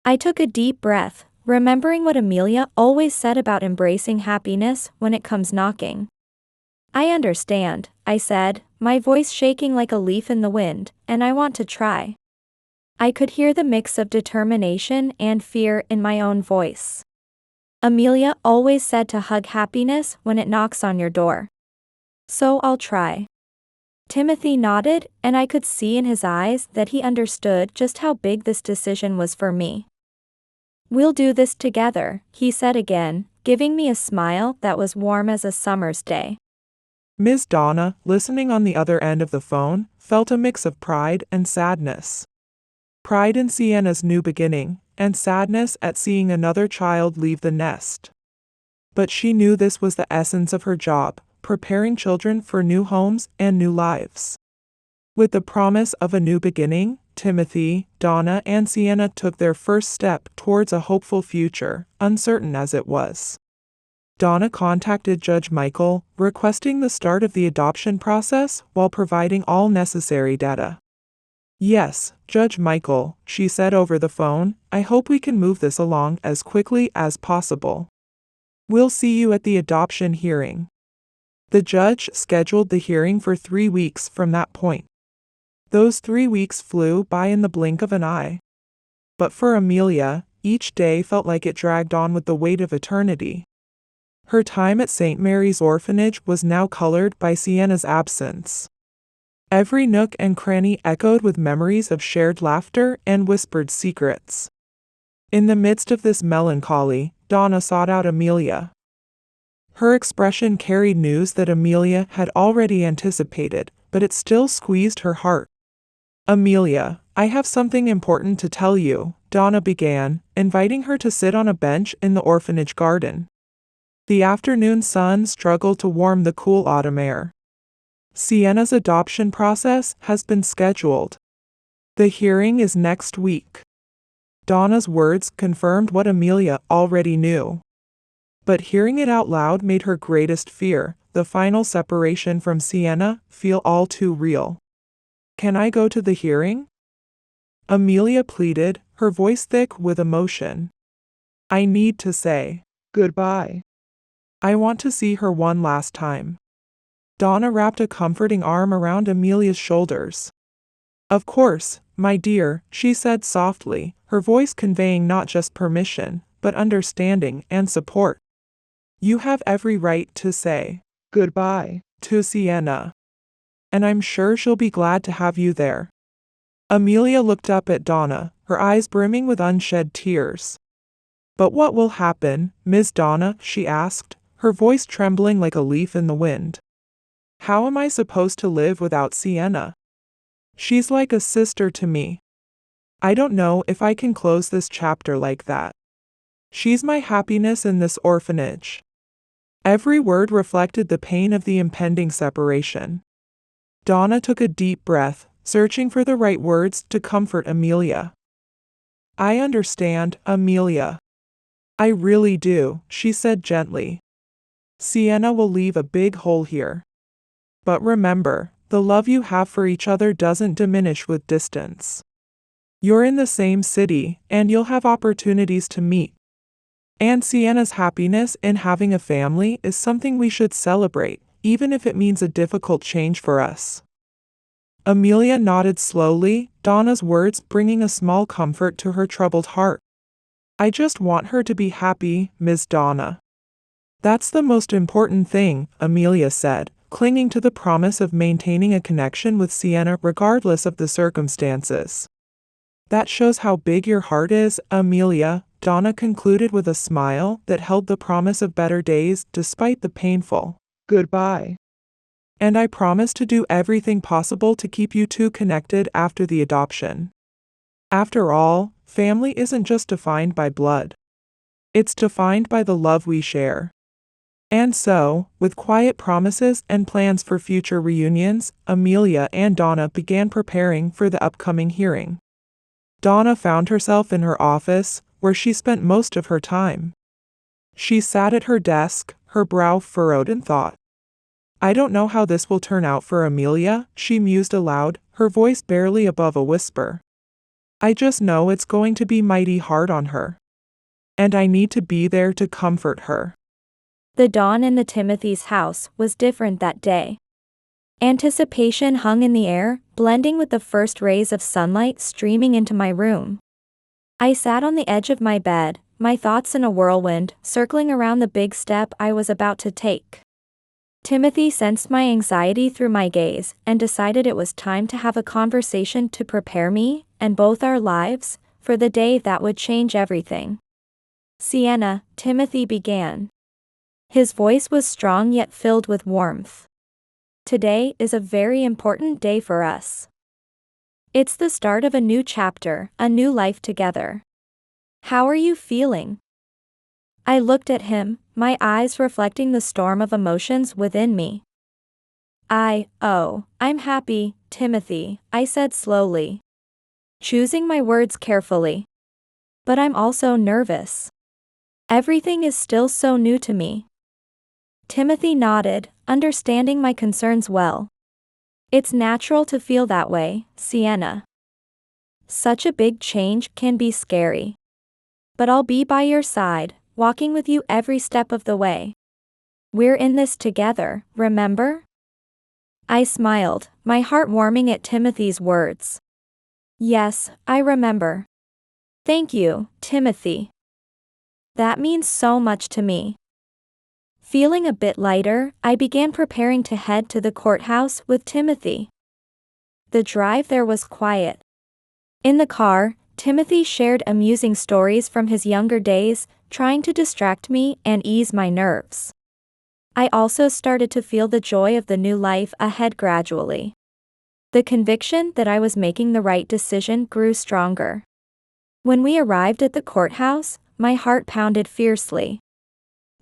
I took a deep breath, remembering what Amelia always said about embracing happiness when it comes knocking. I understand, I said, my voice shaking like a leaf in the wind, and I want to try. I could hear the mix of determination and fear in my own voice. Amelia always said to hug happiness when it knocks on your door. So I'll try. Timothy nodded, and I could see in his eyes that he understood just how big this decision was for me. We'll do this together, he said again, giving me a smile that was warm as a summer's day.
Ms. Donna, listening on the other end of the phone, felt a mix of pride and sadness. Pride in Sienna's new beginning, and sadness at seeing another child leave the nest. But she knew this was the essence of her job, preparing children for new homes and new lives. With the promise of a new beginning, Timothy, Donna, and Sienna took their first step towards a hopeful future, uncertain as it was. Donna contacted Judge Michael, requesting the start of the adoption process while providing all necessary data. Yes, Judge Michael, she said over the phone, I hope we can move this along as quickly as possible. We'll see you at the adoption hearing. The judge scheduled the hearing for 3 weeks from that point. Those 3 weeks flew by in the blink of an eye. But for Amelia, each day felt like it dragged on with the weight of eternity. Her time at St. Mary's Orphanage was now colored by Sienna's absence. Every nook and cranny echoed with memories of shared laughter and whispered secrets. In the midst of this melancholy, Donna sought out Amelia. Her expression carried news that Amelia had already anticipated, but it still squeezed her heart. "Amelia, I have something important to tell you," Donna began, inviting her to sit on a bench in the orphanage garden. The afternoon sun struggled to warm the cool autumn air. "Sienna's adoption process has been scheduled. The hearing is next week." Donna's words confirmed what Amelia already knew. But hearing it out loud made her greatest fear, the final separation from Sienna, feel all too real. "Can I go to the hearing?" Amelia pleaded, her voice thick with emotion. "I need to say goodbye. I want to see her one last time." Donna wrapped a comforting arm around Amelia's shoulders. "Of course, my dear," she said softly, her voice conveying not just permission, but understanding and support. "You have every right to say goodbye to Sienna. And I'm sure she'll be glad to have you there." Amelia looked up at Donna, her eyes brimming with unshed tears. "But what will happen, Miss Donna?" she asked, her voice trembling like a leaf in the wind. "How am I supposed to live without Sienna? She's like a sister to me. I don't know if I can close this chapter like that. She's my happiness in this orphanage." Every word reflected the pain of the impending separation. Donna took a deep breath, searching for the right words to comfort Amelia. "I understand, Amelia. I really do," she said gently. "Sienna will leave a big hole here. But remember, the love you have for each other doesn't diminish with distance. You're in the same city, and you'll have opportunities to meet. And Sienna's happiness in having a family is something we should celebrate, even if it means a difficult change for us." Amelia nodded slowly, Donna's words bringing a small comfort to her troubled heart. "I just want her to be happy, Miss Donna. That's the most important thing," Amelia said, clinging to the promise of maintaining a connection with Sienna regardless of the circumstances. "That shows how big your heart is, Amelia," Donna concluded with a smile that held the promise of better days despite the painful goodbye. "And I promise to do everything possible to keep you two connected after the adoption. After all, family isn't just defined by blood. It's defined by the love we share." And so, with quiet promises and plans for future reunions, Amelia and Donna began preparing for the upcoming hearing. Donna found herself in her office, where she spent most of her time. She sat at her desk, her brow furrowed in thought. "I don't know how this will turn out for Amelia," she mused aloud, her voice barely above a whisper. "I just know it's going to be mighty hard on her. And I need to be there to comfort her."
The dawn in the Timothy's house was different that day. Anticipation hung in the air, blending with the first rays of sunlight streaming into my room. I sat on the edge of my bed, my thoughts in a whirlwind, circling around the big step I was about to take. Timothy sensed my anxiety through my gaze and decided it was time to have a conversation to prepare me, and both our lives, for the day that would change everything. "Sienna," Timothy began. His voice was strong yet filled with warmth. "Today is a very important day for us. It's the start of a new chapter, a new life together. How are you feeling?" I looked at him, my eyes reflecting the storm of emotions within me. I'm happy, Timothy," I said slowly, choosing my words carefully. "But I'm also nervous. Everything is still so new to me." Timothy nodded, understanding my concerns well. "It's natural to feel that way, Sienna. Such a big change can be scary. But I'll be by your side, walking with you every step of the way. We're in this together, remember?" I smiled, my heart warming at Timothy's words. "Yes, I remember. Thank you, Timothy. That means so much to me." Feeling a bit lighter, I began preparing to head to the courthouse with Timothy. The drive there was quiet. In the car, Timothy shared amusing stories from his younger days, trying to distract me and ease my nerves. I also started to feel the joy of the new life ahead gradually. The conviction that I was making the right decision grew stronger. When we arrived at the courthouse, my heart pounded fiercely.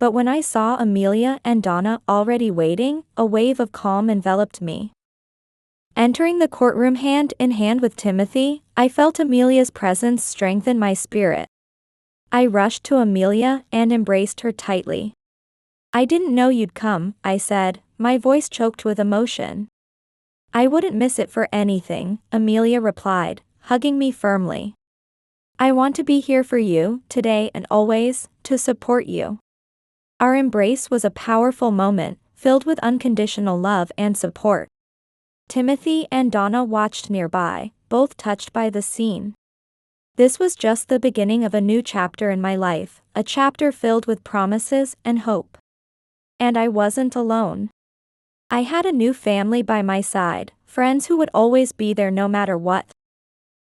But when I saw Amelia and Donna already waiting, a wave of calm enveloped me. Entering the courtroom hand in hand with Timothy, I felt Amelia's presence strengthen my spirit. I rushed to Amelia and embraced her tightly. "I didn't know you'd come," I said, my voice choked with emotion. "I wouldn't miss it for anything," Amelia replied, hugging me firmly. "I want to be here for you, today and always, to support you." Our embrace was a powerful moment, filled with unconditional love and support. Timothy and Donna watched nearby, both touched by the scene. This was just the beginning of a new chapter in my life, a chapter filled with promises and hope. And I wasn't alone. I had a new family by my side, friends who would always be there no matter what.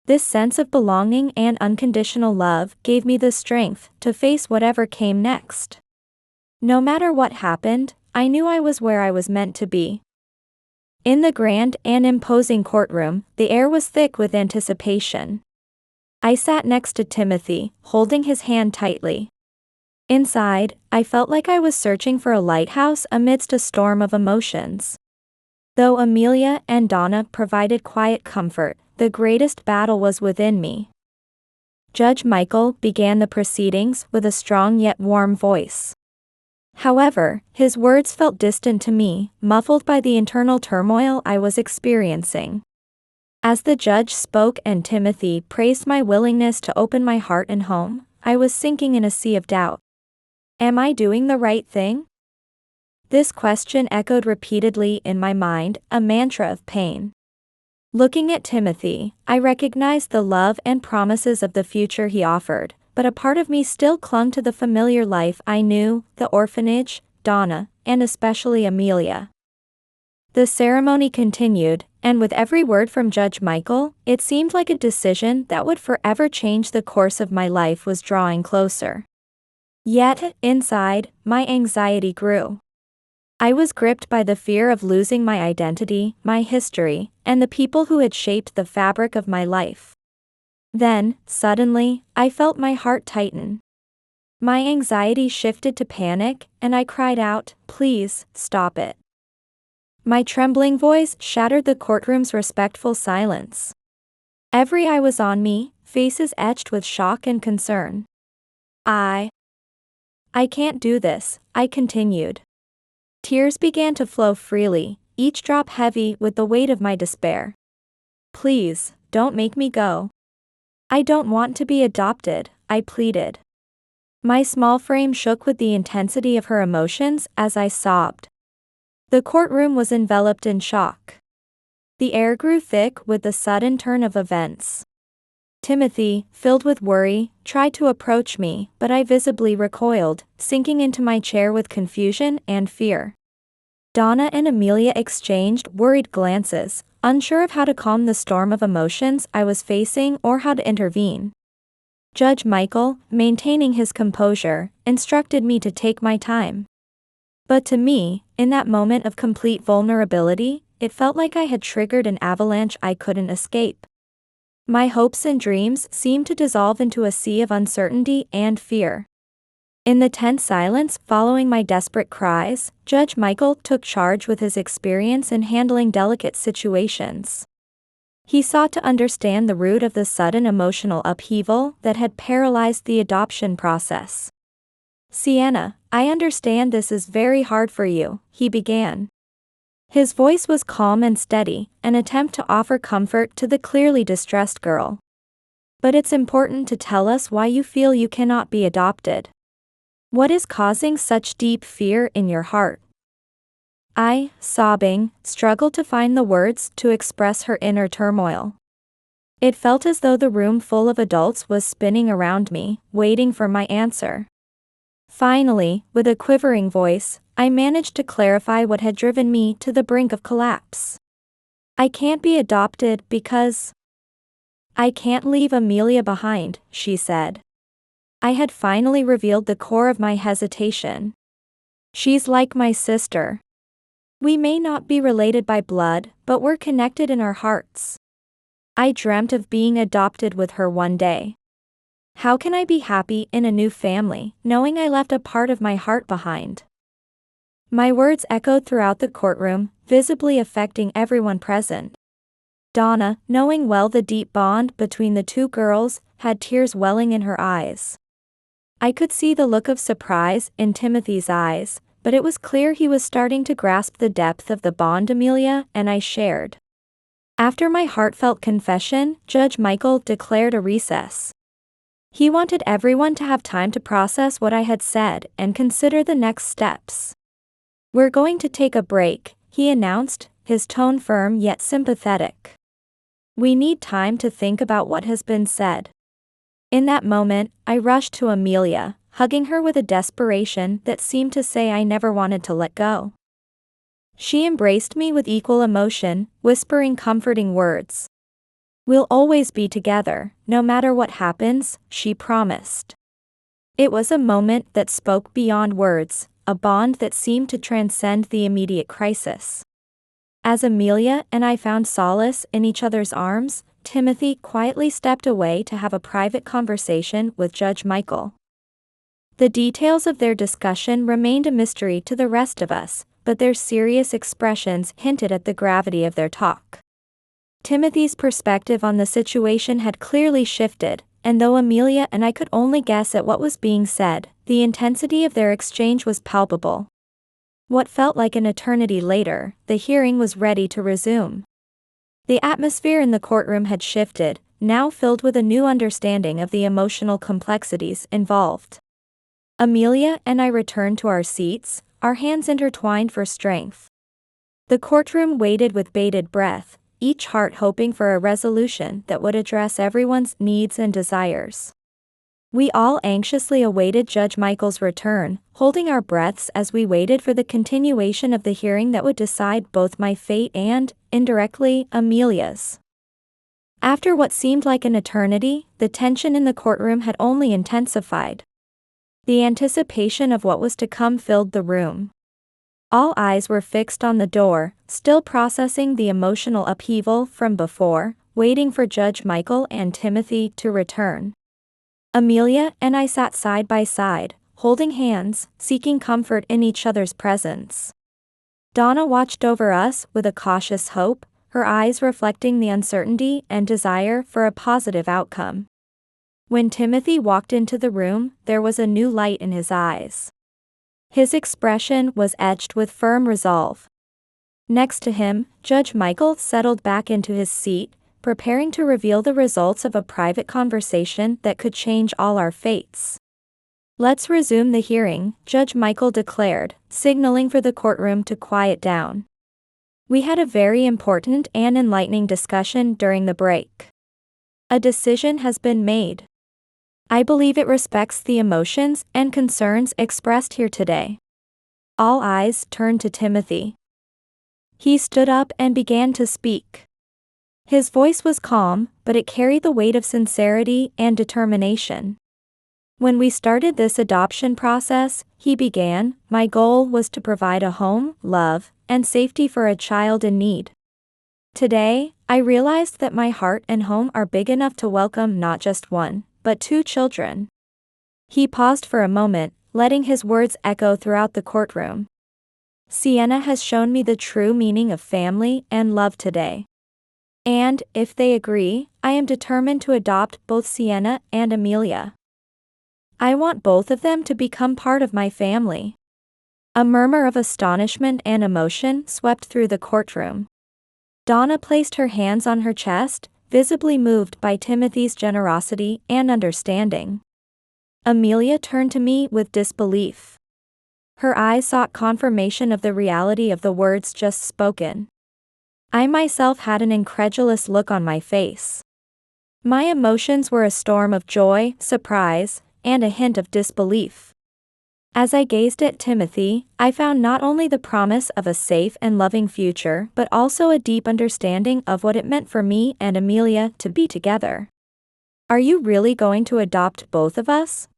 This sense of belonging and unconditional love gave me the strength to face whatever came next. No matter what happened, I knew I was where I was meant to be. In the grand and imposing courtroom, the air was thick with anticipation. I sat next to Timothy, holding his hand tightly. Inside, I felt like I was searching for a lighthouse amidst a storm of emotions. Though Amelia and Donna provided quiet comfort, the greatest battle was within me. Judge Michael began the proceedings with a strong yet warm voice. However, his words felt distant to me, muffled by the internal turmoil I was experiencing. As the judge spoke and Timothy praised my willingness to open my heart and home, I was sinking in a sea of doubt. Am I doing the right thing? This question echoed repeatedly in my mind, a mantra of pain. Looking at Timothy, I recognized the love and promises of the future he offered, but a part of me still clung to the familiar life I knew, the orphanage, Donna, and especially Amelia. The ceremony continued, and with every word from Judge Michael, it seemed like a decision that would forever change the course of my life was drawing closer. Yet, inside, my anxiety grew. I was gripped by the fear of losing my identity, my history, and the people who had shaped the fabric of my life. Then, suddenly, I felt my heart tighten. My anxiety shifted to panic, and I cried out, "Please, stop it." My trembling voice shattered the courtroom's respectful silence. Every eye was on me, faces etched with shock and concern. I can't do this," I continued. Tears began to flow freely, each drop heavy with the weight of my despair. "Please, don't make me go. I don't want to be adopted," I pleaded. My small frame shook with the intensity of her emotions as I sobbed. The courtroom was enveloped in shock. The air grew thick with the sudden turn of events. Timothy, filled with worry, tried to approach me, but I visibly recoiled, sinking into my chair with confusion and fear. Donna and Amelia exchanged worried glances, unsure of how to calm the storm of emotions I was facing or how to intervene. Judge Michael, maintaining his composure, instructed me to take my time. But to me, in that moment of complete vulnerability, it felt like I had triggered an avalanche I couldn't escape. My hopes and dreams seemed to dissolve into a sea of uncertainty and fear. In the tense silence following my desperate cries, Judge Michael took charge with his experience in handling delicate situations. He sought to understand the root of the sudden emotional upheaval that had paralyzed the adoption process. "Sienna, I understand this is very hard for you," he began. His voice was calm and steady, an attempt to offer comfort to the clearly distressed girl. "But it's important to tell us why you feel you cannot be adopted. What is causing such deep fear in your heart?" I, sobbing, struggled to find the words to express her inner turmoil. It felt as though the room full of adults was spinning around me, waiting for my answer. Finally, with a quivering voice, I managed to clarify what had driven me to the brink of collapse. I can't be adopted because I can't leave Amelia behind, she said. I had finally revealed the core of my hesitation. She's like my sister. We may not be related by blood, but we're connected in our hearts. I dreamt of being adopted with her one day. How can I be happy in a new family, knowing I left a part of my heart behind? My words echoed throughout the courtroom, visibly affecting everyone present. Donna, knowing well the deep bond between the two girls, had tears welling in her eyes. I could see the look of surprise in Timothy's eyes, but it was clear he was starting to grasp the depth of the bond Amelia and I shared. After my heartfelt confession, Judge Michael declared a recess. He wanted everyone to have time to process what I had said and consider the next steps. We're going to take a break, he announced, his tone firm yet sympathetic. We need time to think about what has been said. In that moment, I rushed to Amelia, hugging her with a desperation that seemed to say I never wanted to let go. She embraced me with equal emotion, whispering comforting words. We'll always be together, no matter what happens, she promised. It was a moment that spoke beyond words, a bond that seemed to transcend the immediate crisis. As Amelia and I found solace in each other's arms, Timothy quietly stepped away to have a private conversation with Judge Michael. The details of their discussion remained a mystery to the rest of us, but their serious expressions hinted at the gravity of their talk. Timothy's perspective on the situation had clearly shifted, and though Amelia and I could only guess at what was being said, the intensity of their exchange was palpable. What felt like an eternity later, the hearing was ready to resume. The atmosphere in the courtroom had shifted, now filled with a new understanding of the emotional complexities involved. Amelia and I returned to our seats, our hands intertwined for strength. The courtroom waited with bated breath, each heart hoping for a resolution that would address everyone's needs and desires. We all anxiously awaited Judge Michael's return, holding our breaths as we waited for the continuation of the hearing that would decide both my fate and, indirectly, Amelia's. After what seemed like an eternity, the tension in the courtroom had only intensified. The anticipation of what was to come filled the room. All eyes were fixed on the door, still processing the emotional upheaval from before, waiting for Judge Michael and Timothy to return. Amelia and I sat side by side, holding hands, seeking comfort in each other's presence. Donna watched over us with a cautious hope, her eyes reflecting the uncertainty and desire for a positive outcome. When Timothy walked into the room, there was a new light in his eyes. His expression was etched with firm resolve. Next to him, Judge Michael settled back into his seat, preparing to reveal the results of a private conversation that could change all our fates. Let's resume the hearing, Judge Michael declared, signaling for the courtroom to quiet down. We had a very important and enlightening discussion during the break. A decision has been made. I believe it respects the emotions and concerns expressed here today. All eyes turned to Timothy. He stood up and began to speak. His voice was calm, but it carried the weight of sincerity and determination. When we started this adoption process, he began, my goal was to provide a home, love, and safety for a child in need. Today, I realized that my heart and home are big enough to welcome not just one, but two children. He paused for a moment, letting his words echo throughout the courtroom. Sienna has shown me the true meaning of family and love today. And, if they agree, I am determined to adopt both Sienna and Amelia. I want both of them to become part of my family. A murmur of astonishment and emotion swept through the courtroom. Donna placed her hands on her chest, visibly moved by Timothy's generosity and understanding. Amelia turned to me with disbelief. Her eyes sought confirmation of the reality of the words just spoken. I myself had an incredulous look on my face. My emotions were a storm of joy, surprise, and a hint of disbelief. As I gazed at Timothy, I found not only the promise of a safe and loving future but also a deep understanding of what it meant for me and Amelia to be together. "Are you really going to adopt both of us?"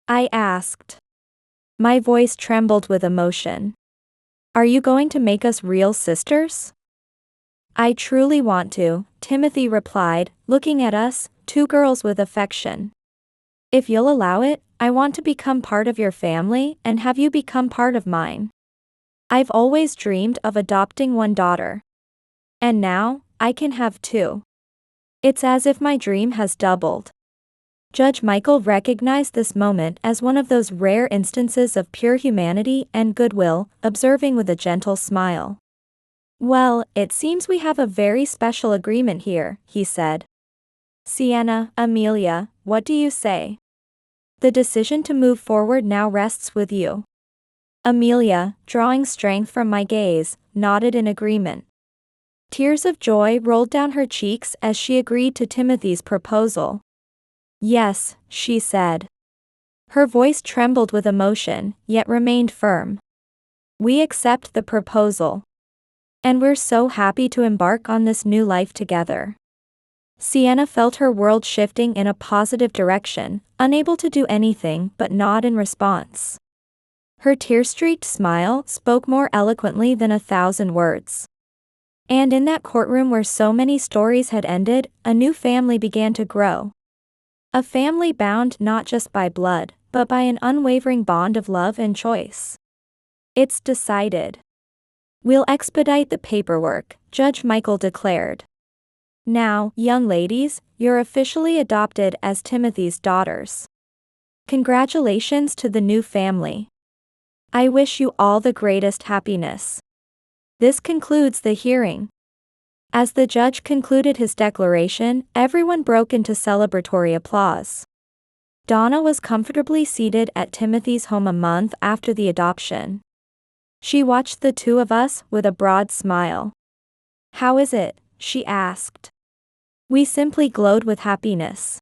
I asked. My voice trembled with emotion. "Are you going to make us real sisters?" "I truly want to," Timothy replied, looking at us, two girls with affection. "If you'll allow it, I want to become part of your family and have you become part of mine. I've always dreamed of adopting one daughter. And now, I can have two. It's as if my dream has doubled." Judge Michael recognized this moment as one of those rare instances of pure humanity and goodwill, observing with a gentle smile. "Well, it seems we have a very special agreement here," he said. "Sienna, Amelia, what do you say? The decision to move forward now rests with you." Amelia, drawing strength from my gaze, nodded in agreement. Tears of joy rolled down her cheeks as she agreed to Timothy's proposal. "Yes," she said. Her voice trembled with emotion, yet remained firm. "We accept the proposal. And we're so happy to embark on this new life together." Sienna felt her world shifting in a positive direction, unable to do anything but nod in response. Her tear-streaked smile spoke more eloquently than 1,000 words. And in that courtroom where so many stories had ended, a new family began to grow. A family bound not just by blood, but by an unwavering bond of love and choice. "It's decided. We'll expedite the paperwork," Judge Michael declared. "Now, young ladies, you're officially adopted as Timothy's daughters. Congratulations to the new family. I wish you all the greatest happiness." This concludes the hearing. As the judge concluded his declaration, everyone broke into celebratory applause. Donna was comfortably seated at Timothy's home a month after the adoption. She watched the two of us with a broad smile. "How is it?" she asked. "We simply glowed with happiness."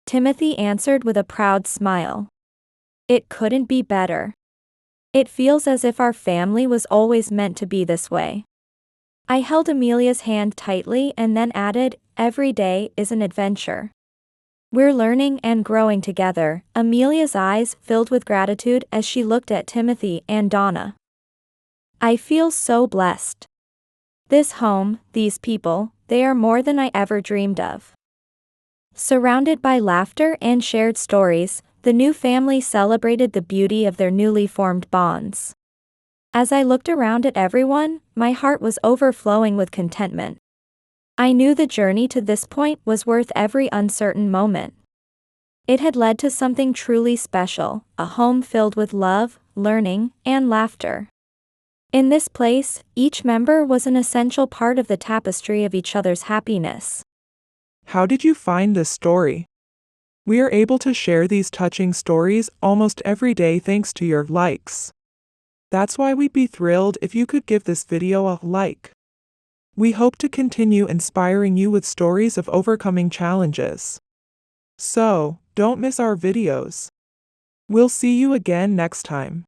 Timothy answered with a proud smile. "It couldn't be better. It feels as if our family was always meant to be this way." I held Amelia's hand tightly and then added, "Every day is an adventure. We're learning and growing together." Amelia's eyes filled with gratitude as she looked at Timothy and Donna. "I feel so blessed. This home, these people, they are more than I ever dreamed of." Surrounded by laughter and shared stories, the new family celebrated the beauty of their newly formed bonds. As I looked around at everyone, my heart was overflowing with contentment. I knew the journey to this point was worth every uncertain moment. It had led to something truly special, a home filled with love, learning, and laughter. In this place, each member was an essential part of the tapestry of each other's happiness.
How did you find this story? We are able to share these touching stories almost every day thanks to your likes. That's why we'd be thrilled if you could give this video a like. We hope to continue inspiring you with stories of overcoming challenges. So, don't miss our videos. We'll see you again next time.